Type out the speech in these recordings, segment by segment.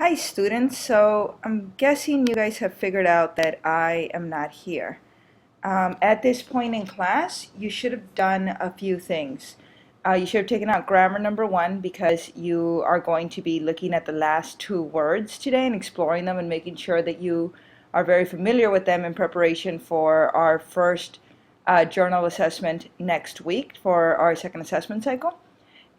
Hi students, so I'm guessing you guys have figured out that I am not here. At this point in class, you should have done a few things. You should have taken out grammar number one because you are going to be looking at the last two words today and exploring them and making sure that you are very familiar with them in preparation for our first journal assessment next week for our second assessment cycle.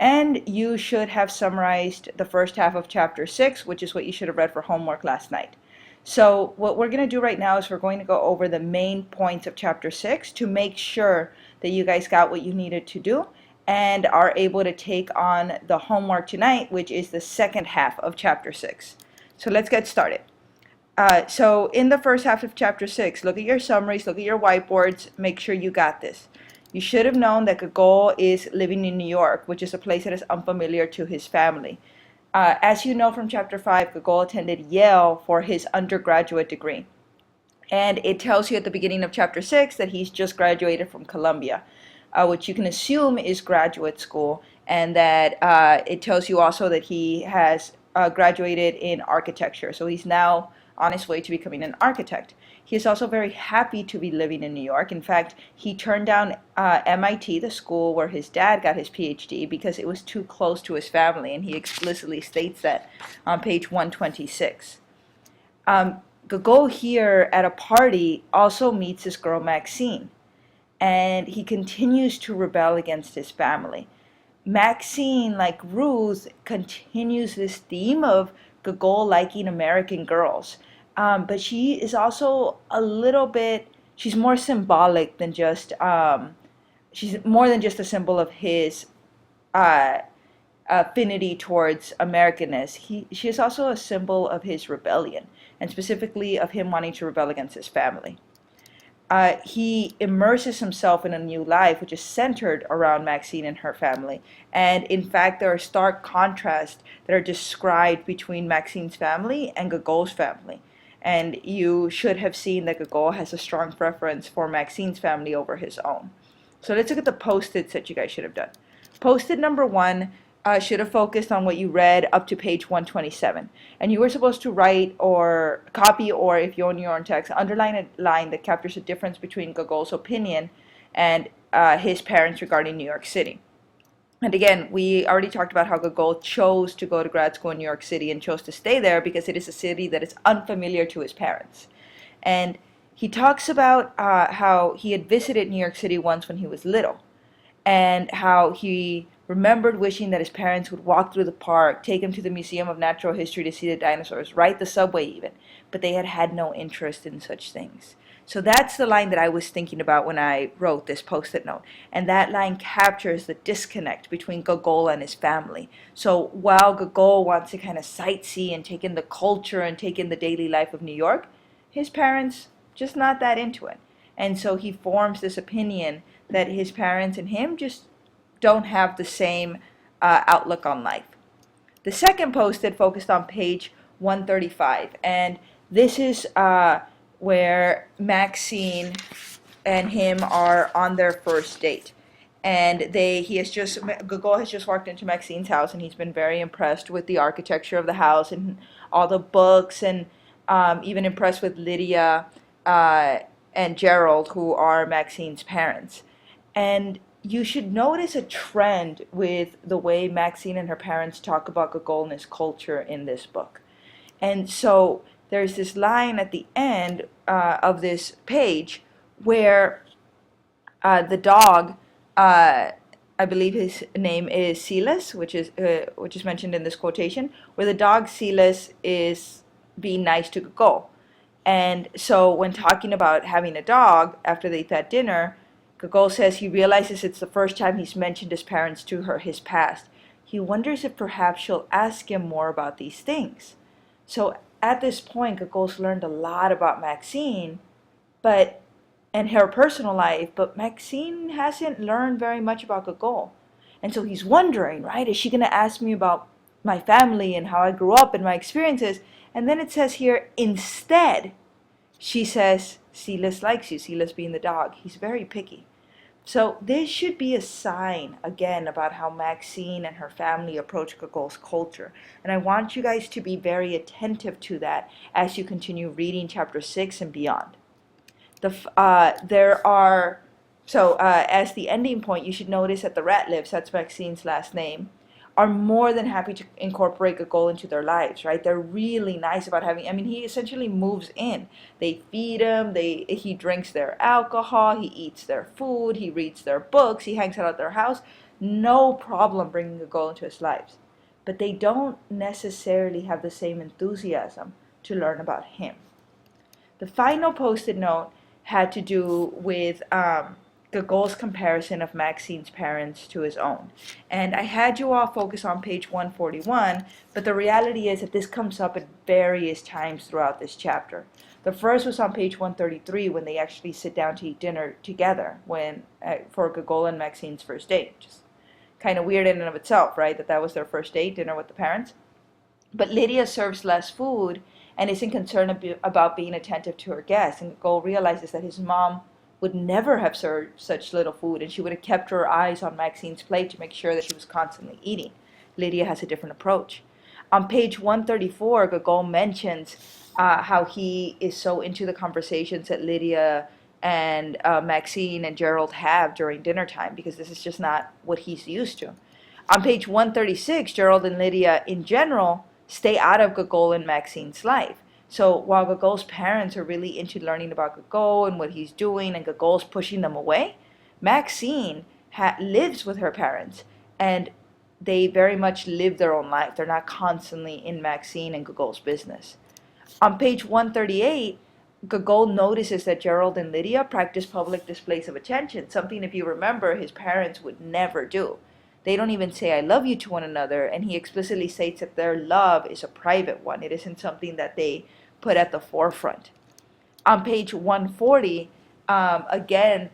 And you should have summarized the first half of chapter 6, which is what you should have read for homework last night. So what we're going to do right now is we're going to go over the main points of chapter 6 to make sure that you guys got what you needed to do and are able to take on the homework tonight, which is the second half of chapter 6. So let's get started. So in the first half of chapter 6, look at your summaries, look at your whiteboards, make sure you got this. You should have known that Gogol is living in New York, which is a place that is unfamiliar to his family. As you know from chapter 5, Gogol attended Yale for his undergraduate degree. And it tells you at the beginning of chapter 6 that he's just graduated from Columbia, which you can assume is graduate school, and that it tells you also that he has graduated in architecture. So he's now on his way to becoming an architect. He is also very happy to be living in New York. In fact, he turned down MIT, the school where his dad got his PhD, because it was too close to his family, and he explicitly states that on page 126. Gogol here at a party also meets this girl Maxine, and he continues to rebel against his family. Maxine, like Ruth, continues this theme of Gogol liking American girls. But she is also a little bit, she's more symbolic than just, she's more than just a symbol of his affinity towards Americanness. She is also a symbol of his rebellion, and specifically of him wanting to rebel against his family. He immerses himself in a new life, which is centered around Maxine and her family. And in fact, there are stark contrasts that are described between Maxine's family and Gogol's family. And you should have seen that Gogol has a strong preference for Maxine's family over his own. So let's look at the post-its that you guys should have done. Post-it number one should have focused on what you read up to page 127. And you were supposed to write or copy, or if you own your own text, underline a line that captures the difference between Gogol's opinion and his parents regarding New York City. And again, we already talked about how Gogol chose to go to grad school in New York City and chose to stay there because it is a city that is unfamiliar to his parents. And he talks about how he had visited New York City once when he was little, and how he remembered wishing that his parents would walk through the park, take him to the Museum of Natural History to see the dinosaurs, ride the subway even, but they had had no interest in such things. So that's the line that I was thinking about when I wrote this post-it note. And that line captures the disconnect between Gogol and his family. So while Gogol wants to kind of sightsee and take in the culture and take in the daily life of New York, his parents just not that into it. And so he forms this opinion that his parents and him just don't have the same outlook on life. The second post-it focused on page 135. And this is where Maxine and him are on their first date. And Gogol has just walked into Maxine's house, and he's been very impressed with the architecture of the house and all the books, and even impressed with Lydia and Gerald, who are Maxine's parents. And you should notice a trend with the way Maxine and her parents talk about Gogol and his culture in this book. And so there's this line at the end of this page where the dog, I believe his name is Silas, which is mentioned in this quotation, where the dog Silas is being nice to Gogol. And so when talking about having a dog after they eat that dinner, Gogol says he realizes it's the first time he's mentioned his parents to her, his past. He wonders if perhaps she'll ask him more about these things. So at this point, Gogol's learned a lot about Maxine, and her personal life, but Maxine hasn't learned very much about Gogol. And so he's wondering, right, is she going to ask me about my family and how I grew up and my experiences? And then it says here, instead, she says, Silas likes you, Silas being the dog. He's very picky. So this should be a sign, again, about how Maxine and her family approach Gogol's culture. And I want you guys to be very attentive to that as you continue reading chapter 6 and beyond. There are, as the ending point, you should notice that the Ratliffs, that's Maxine's last name, are more than happy to incorporate Gogol into their lives, right? They're really nice about having, I mean, he essentially moves in. They feed him, he drinks their alcohol, he eats their food, he reads their books, he hangs out at their house. No problem bringing Gogol into his lives. But they don't necessarily have the same enthusiasm to learn about him. The final post-it note had to do with Gogol's comparison of Maxine's parents to his own. And I had you all focus on page 141, but the reality is that this comes up at various times throughout this chapter. The first was on page 133 when they actually sit down to eat dinner together for Gogol and Maxine's first date. Just kind of weird in and of itself, right? That was their first date, dinner with the parents. But Lydia serves less food and isn't concerned about being attentive to her guests. And Gogol realizes that his mom would never have served such little food, and she would have kept her eyes on Maxine's plate to make sure that she was constantly eating. Lydia has a different approach. On page 134, Gogol mentions how he is so into the conversations that Lydia and Maxine and Gerald have during dinner time, because this is just not what he's used to. On page 136, Gerald and Lydia, in general, stay out of Gogol and Maxine's life. So while Gogol's parents are really into learning about Gogol and what he's doing, and Gogol's pushing them away, Maxine lives with her parents, and they very much live their own life. They're not constantly in Maxine and Gogol's business. On page 138, Gogol notices that Gerald and Lydia practice public displays of attention, something, if you remember, his parents would never do. They don't even say I love you to one another, and he explicitly states that their love is a private one. It isn't something that they put at the forefront. On page 140, again,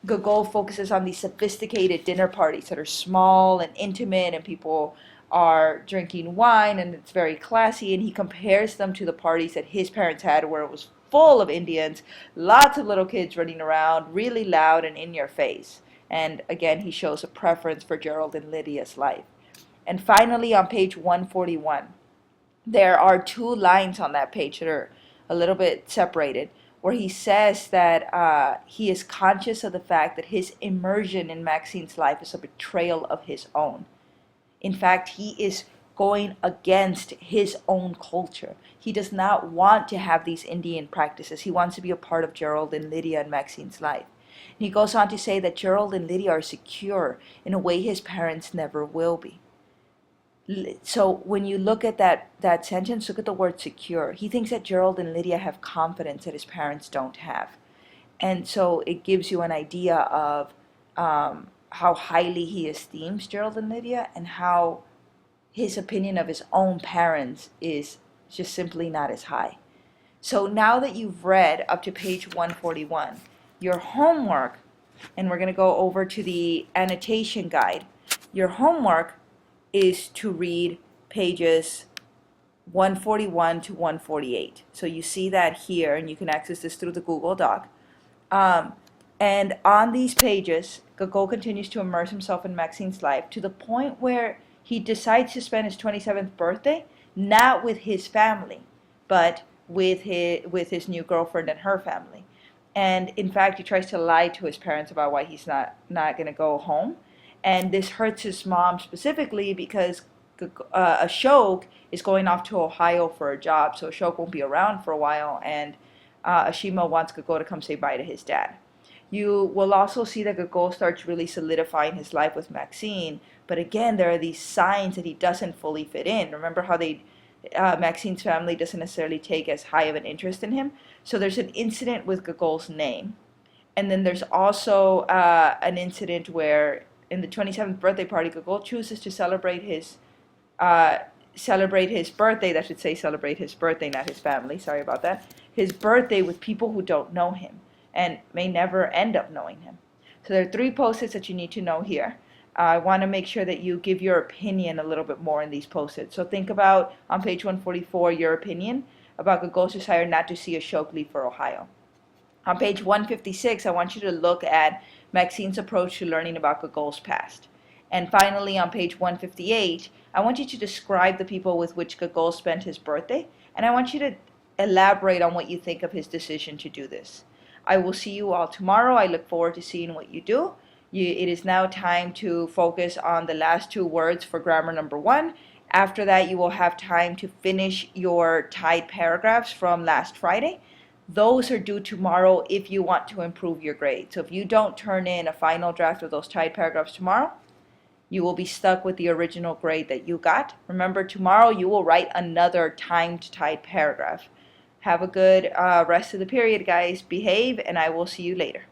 Gogol focuses on these sophisticated dinner parties that are small and intimate, and people are drinking wine, and it's very classy, and he compares them to the parties that his parents had, where it was full of Indians, lots of little kids running around, really loud and in your face. And again, he shows a preference for Gerald and Lydia's life. And finally, on page 141, there are two lines on that page that are a little bit separated, where he says that he is conscious of the fact that his immersion in Maxine's life is a betrayal of his own. In fact, he is going against his own culture. He does not want to have these Indian practices. He wants to be a part of Gerald and Lydia and Maxine's life. And he goes on to say that Gerald and Lydia are secure in a way his parents never will be. So when you look at that sentence, look at the word secure. He thinks that Gerald and Lydia have confidence that his parents don't have. And so it gives you an idea of how highly he esteems Gerald and Lydia, and how his opinion of his own parents is just simply not as high. So now that you've read up to page 141, your homework, and we're going to go over to the annotation guide, your homework is to read pages 141 to 148. So you see that here, and you can access this through the Google Doc. And on these pages, Gogol continues to immerse himself in Maxine's life to the point where he decides to spend his 27th birthday not with his family, but with his new girlfriend and her family. And in fact, he tries to lie to his parents about why he's not going to go home. And this hurts his mom specifically because Ashok is going off to Ohio for a job, so Ashok won't be around for a while, and Ashima wants Gogol to come say bye to his dad. You will also see that Gogol starts really solidifying his life with Maxine, but again, there are these signs that he doesn't fully fit in. Remember how Maxine's family doesn't necessarily take as high of an interest in him? So there's an incident with Gogol's name, and then there's also an incident where in the 27th birthday party, Gogol chooses to celebrate his birthday, that should say celebrate his birthday, not his family, sorry about that, his birthday with people who don't know him and may never end up knowing him. So there are 3 post-its that you need to know here. I want to make sure that you give your opinion a little bit more in these post-its. So think about, on page 144, your opinion about Gogol's desire not to see Ashok leave for Ohio. On page 156, I want you to look at Maxine's approach to learning about Gogol's past. And finally, on page 158, I want you to describe the people with which Gogol spent his birthday, and I want you to elaborate on what you think of his decision to do this. I will see you all tomorrow. I look forward to seeing what you do. It is now time to focus on the last two words for grammar number one. After that, you will have time to finish your tied paragraphs from last Friday. Those are due tomorrow if you want to improve your grade. So if you don't turn in a final draft of those tied paragraphs tomorrow, you will be stuck with the original grade that you got. Remember, tomorrow you will write another timed tied paragraph. Have a good rest of the period, guys. Behave, and I will see you later.